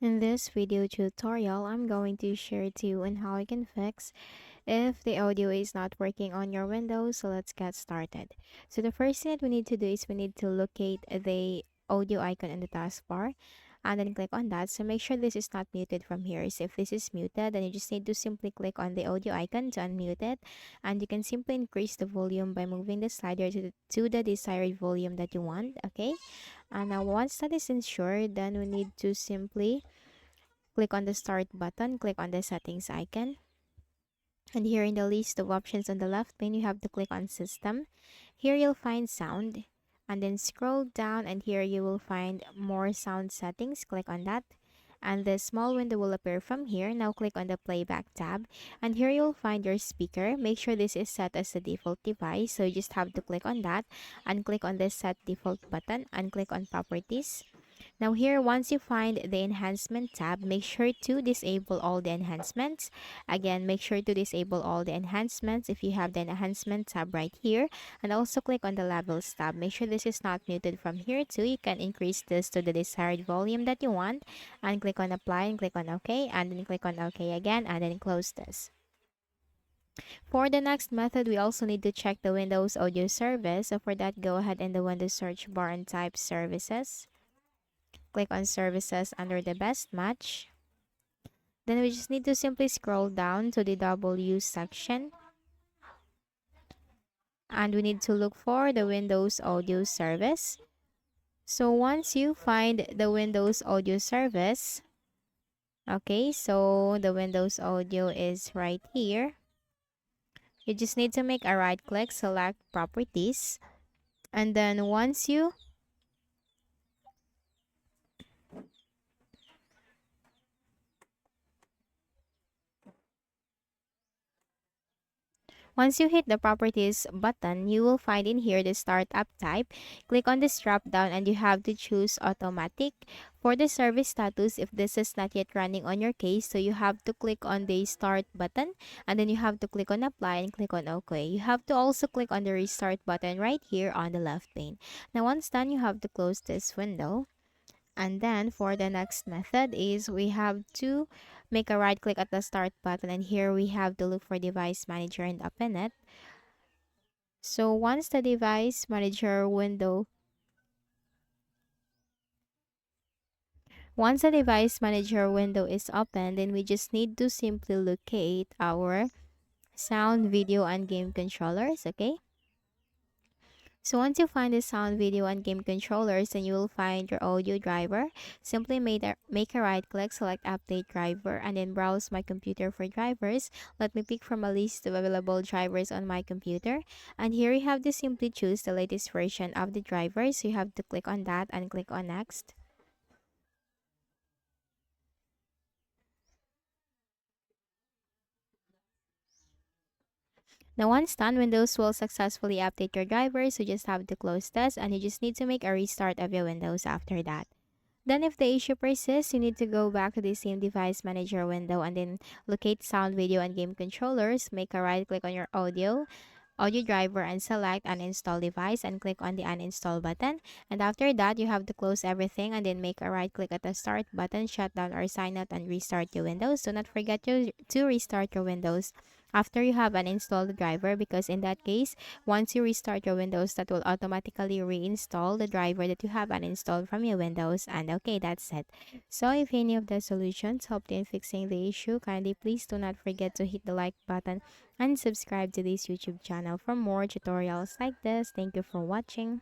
In this video tutorial, I'm going to share to you on how you can fix if the audio is not working on your Windows. So let's get started. So the first thing that we need to do is we need to locate the audio icon in the taskbar and then click on that. So make sure this is not muted from here. So if this is muted, then you just need to simply click on the audio icon to unmute it. And you can simply increase the volume by moving the slider to the desired volume that you want. Okay. And now once that is ensured, then we need to simply click on the start button, click on the settings icon. And here in the list of options on the left pane, you have to click on system. Here you'll find sound and then scroll down and here you will find more sound settings. Click on that. And the small window will appear from here. Now click on the playback tab and here you'll find your speaker. Make sure this is set as the default device. So you just have to click on that and click on the set default button and click on properties. Now here, once you find the enhancement tab, make sure to disable all the enhancements. Again, make sure to disable all the enhancements if you have the enhancement tab right here. And also click on the levels tab. Make sure this is not muted from here too. You can increase this to the desired volume that you want. And click on apply and click on OK. And then click on OK again and then close this. For the next method, we also need to check the Windows audio service. So for that, go ahead in the Windows search bar and type services. Click on services under the best match. Then we just need to simply scroll down to the W section. And we need to look for the Windows audio service. So once you find the Windows audio service, okay, so the Windows audio is right here. You just need to make a right click, select properties. And then once you hit the properties button, you will find in here the startup type. Click on this drop down and you have to choose automatic. For the service status, if this is not yet running on your case, so you have to click on the start button and then you have to click on apply and click on OK. You have to also click on the restart button right here on the left pane. Now once done, you have to close this window. And then for the next method is we have to make a right click at the start button and here we have to look for device manager and open it. So once the device manager window is open, then we just need to simply locate our sound, video, and game controllers, okay? So once you find the sound, video, and game controllers, then you will find your audio driver. Simply make a right click, select update driver, and then browse my computer for drivers. Let me pick from a list of available drivers on my computer. And here you have to simply choose the latest version of the driver. So you have to click on that and click on next. Now once done, Windows will successfully update your drivers. You just have to close this and you just need to make a restart of your Windows after that. Then if the issue persists, you need to go back to the same device manager window and then locate sound, video, and game controllers. Make a right click on your audio driver and select uninstall device and click on the uninstall button. And after that, you have to close everything and then make a right click at the start button, shut down or sign out and restart your Windows. Do not forget to restart your Windows after you have uninstalled the driver, because in that case, once you restart your Windows, that will automatically reinstall the driver that you have uninstalled from your Windows. And okay, that's it. So if any of the solutions helped in fixing the issue, kindly please do not forget to hit the like button and subscribe to this YouTube channel for more tutorials like this. Thank you for watching.